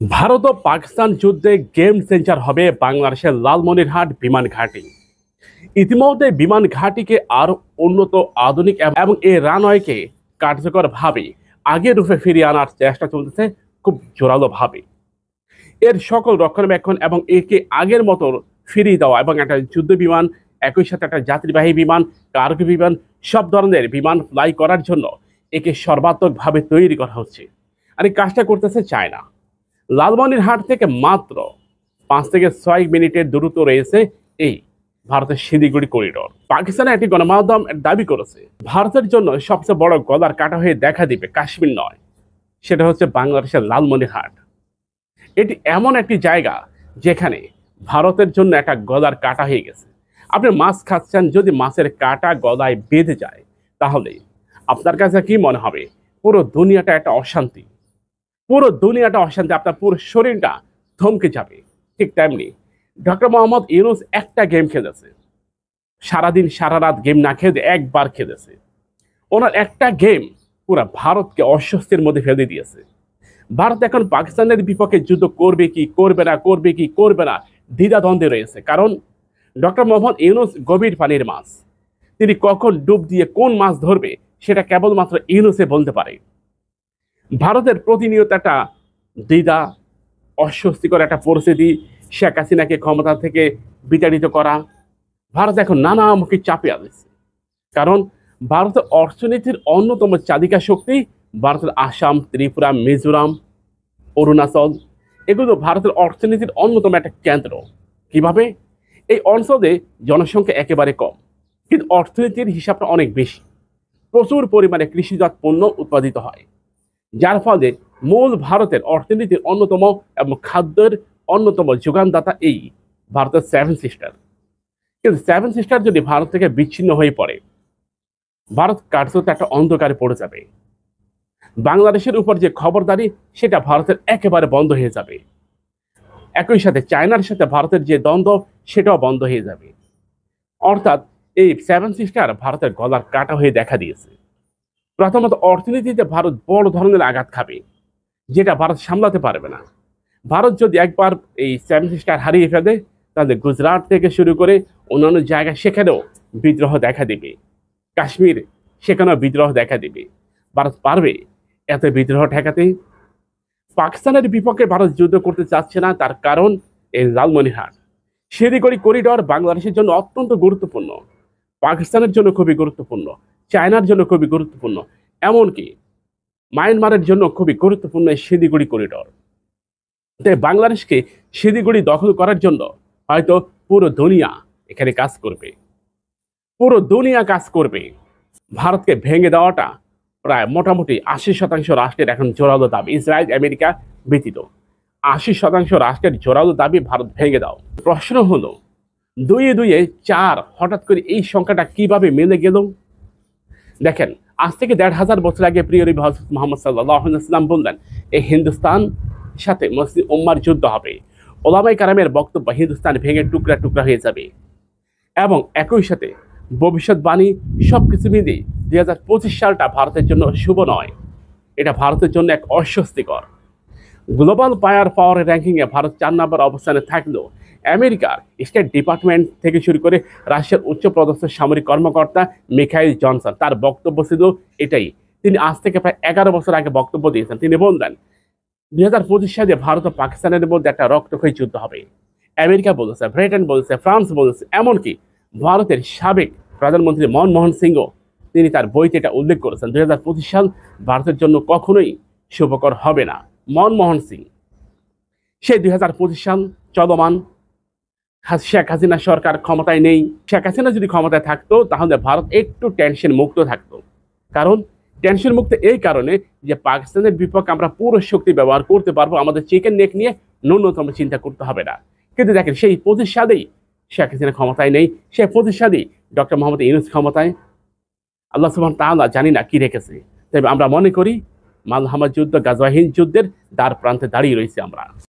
ভারত ও পাকিস্তান যুদ্ধে game changer হবে বাংলাদেশের লালমনিরহাট বিমান ঘাঁটি। ইতিমধ্যে বিমান ঘাঁটিকে আরো উন্নত, আধুনিক এবং এই রানওয়েকে কার্যকরভাবে আগের রূপে ফিরিয়ে আনার চেষ্টা চলতেছে খুব জোরালোভাবে। এর সকল রক্ষণাবেক্ষণ এবং একে আগের মতো ফিরিয়ে দেওয়া এবং একটা যুদ্ধ বিমান, একই সাথে একটা যাত্রীবাহী বিমান, কার্গো বিমান, সব ধরনের বিমান ফ্লাই করার জন্য একে সর্বাত্মকভাবে তৈরি করা হচ্ছে। আর এই কাজটা করতেছে চায়না। লালমনিরহাট থেকে মাত্র 5 থেকে 6 মিনিটের দূরত্ব রয়েছে এই ভারতের শিলিগুড়ি করিডোর। পাকিস্তানের একটি গণমাধ্যম দাবি করেছে ভারতের জন্য সবচেয়ে বড় গলার কাটা হয়ে দেখা দিবে কাশ্মীর নয়, সেটা হচ্ছে বাংলাদেশের লালমনিরহাট। এটি এমন একটি জায়গা যেখানে ভারতের জন্য একটা গলার কাটা হয়ে গেছে। আপনি মাছ খাচ্ছেন, যদি মাছের কাটা গলায় বেঁধে যায় তাহলে আপনার কাছে কি মনে হবে? পুরো দুনিয়াটা একটা অশান্তি, পুরো দুনিয়াটা অশান্তি, আপনার পুরো শরীরটা থমকে যাবে। ঠিক তেমনি ডক্টর মোহাম্মদ ইউনূস একটা গেম খেলেছে, সারাদিন সারা রাত গেম না খেলে একবার খেলেছে। ওনার একটা গেম পুরো ভারতকে অস্বস্তির মধ্যে ফেলে দিয়েছে। ভারত এখন পাকিস্তানের বিপক্ষে যুদ্ধ করবে কি করবে না, করবে কি করবে না, দ্বিধাদ্বন্দ্বে রয়েছে। কারণ ডক্টর মোহাম্মদ ইউনূস গভীর পানির মাছ, তিনি কখন ডুব দিয়ে কোন মাছ ধরবে সেটা কেবলমাত্র ইউনূসে বলতে পারে। ভারতের প্রতিনিয়ত একটা দ্বিধা, অস্বস্তিকর একটা পরিস্থিতি, শেখ হাসিনাকে ক্ষমতা থেকে বিতাড়িত করা, ভারত এখন নানামুখী চাপে আছে। কারণ ভারতের অর্থনীতির অন্যতম চালিকা শক্তি ভারতের আসাম, ত্রিপুরা, মিজোরাম, অরুণাচল, এগুলো ভারতের অর্থনীতির অন্যতম একটা কেন্দ্র। কিভাবে? এই অঞ্চলে জনসংখ্যা একেবারে কম, কিন্তু অর্থনীতির হিসাবটা অনেক বেশি। প্রচুর পরিমাণে কৃষিজাত পণ্য উৎপাদিত হয়, যার ফলে মূল ভারতের অর্থনীতির অন্যতম এবং খাদ্যের অন্যতম যোগানদাতা এই ভারতের সেভেন সিস্টার। কিন্তু সেভেন সিস্টার যদি ভারত থেকে বিচ্ছিন্ন হয়ে পড়ে, ভারত কার্যত একটা অন্ধকারে পড়ে যাবে। বাংলাদেশের উপর যে খবরদারি সেটা ভারতের একেবারে বন্ধ হয়ে যাবে। একই সাথে চায়নার সাথে ভারতের যে দ্বন্দ্ব সেটাও বন্ধ হয়ে যাবে। অর্থাৎ এই সেভেন সিস্টার ভারতের গলার কাটা হয়ে দেখা দিয়েছে। প্রথমত অর্থনীতিতে ভারত বড় ধরনের আঘাত খাবে, যেটা ভারত সামলাতে পারবে না। ভারত যদি একবার এই সেভেন সিস্টার হারিয়ে ফেলে, তাহলে গুজরাট থেকে শুরু করে অন্যান্য জায়গায় সেখানেও বিদ্রোহ দেখা দেবে। কাশ্মীর, সেখানেও বিদ্রোহ দেখা দেবে। ভারত পারবে এত বিদ্রোহ ঠেকাতে? পাকিস্তানের বিপক্ষে ভারত যুদ্ধ করতে চাচ্ছে না, তার কারণ এই লালমনিরহাট শিলিগুড়ি করিডোর বাংলাদেশের জন্য অত্যন্ত গুরুত্বপূর্ণ, পাকিস্তানের জন্য খুবই গুরুত্বপূর্ণ, চায়নার জন্য খুবই গুরুত্বপূর্ণ, এমনকি মায়ানমারের জন্য খুবই গুরুত্বপূর্ণ এই শিলিগুড়ি করিডোর। তাই বাংলাদেশকে শিলিগুড়ি দখল করার জন্য হয়তো পুরো দুনিয়া এখানে কাজ করবে, পুরো দুনিয়া কাজ করবে। ভারতকে ভেঙে দেওয়াটা প্রায় মোটামুটি 80% রাষ্ট্রের এখন জোরালো দাবি, ইসরায়েল আমেরিকা ব্যতীত 80% রাষ্ট্রের জোরালো দাবি ভারত ভেঙে দাও। প্রশ্ন হলো, দুইয়ে দুইয়ে 4, হঠাৎ করে এই সংখ্যাটা কিভাবে মিলে গেল? দেখেন, আজ থেকে 1500 বছর আগে প্রিয় নবী হযরত মুহাম্মদ সাল্লাল্লাহু আলাইহি ওয়াসাল্লাম বললেন এই হিন্দুস্তান সাথে মুসলিম উম্মার যুদ্ধ হবে, ওলামায়ে কেরামের বক্তব্য হিন্দুস্তান ভেঙে টুকরা টুকরা হয়ে যাবে। এবং একই সাথে ভবিষ্যৎবাণী সবকিছু মিলিয়ে 2025 সালটা ভারতের জন্য শুভ নয়, এটা ভারতের জন্য এক অস্বস্তিকর। গ্লোবাল ফায়ার পাওয়ার র্যাঙ্কিংয়ে ভারত 4 নম্বর অবস্থানে থাকলেও আমেরিকার স্টেট ডিপার্টমেন্ট থেকে শুরু করে রাশিয়ার উচ্চপদস্থ সামরিক কর্মকর্তা মিখাইল জনসন, তার বক্তব্য ছিল এটাই। তিনি আজ থেকে প্রায় 11 বছর আগে বক্তব্য দিয়েছেন। তিনি বললেন 2025 সালে ভারত ও পাকিস্তানের মধ্যে একটা রক্তক্ষয়ী যুদ্ধ হবে। আমেরিকা বলেছে, ব্রিটেন বলেছে, ফ্রান্স বলেছে, এমনকি ভারতের সাবেক প্রধানমন্ত্রী মনমোহন সিংও তিনি তার বইতে এটা উল্লেখ করেছেন 2025 সাল ভারতের জন্য কখনোই শুভকর হবে না। মনমোহন সিং, সেই 2025 সাল চলমান, শেখ হাসিনা সরকার ক্ষমতায় নেই। শেখ হাসিনা যদি ক্ষমতায় থাকতো তাহলে ভারত একটু টেনশন মুক্ত থাকতো। কারণ টেনশন মুক্ত এই কারণে যে পাকিস্তানের বিপক্ষে আমরা পুরো শক্তি ব্যবহার করতে পারবো, আমাদের চিকেন নেক নিয়ে ন্যূনতম চিন্তা করতে হবে না। কিন্তু দেখেন, সেই 25 সালেই শেখ হাসিনা ক্ষমতায় নেই, সেই 25 সালেই ডক্টর মোহাম্মদ ইউনূস ক্ষমতায়। আল্লাহ সুবহানাহু ওয়া তাআলা জানি না কি রেখেছে। তবে আমরা মনে করি মালহামা যুদ্ধ, গাজওয়া হিন্দ যুদ্ধের দ্বার প্রান্তে দাঁড়িয়ে রয়েছি আমরা।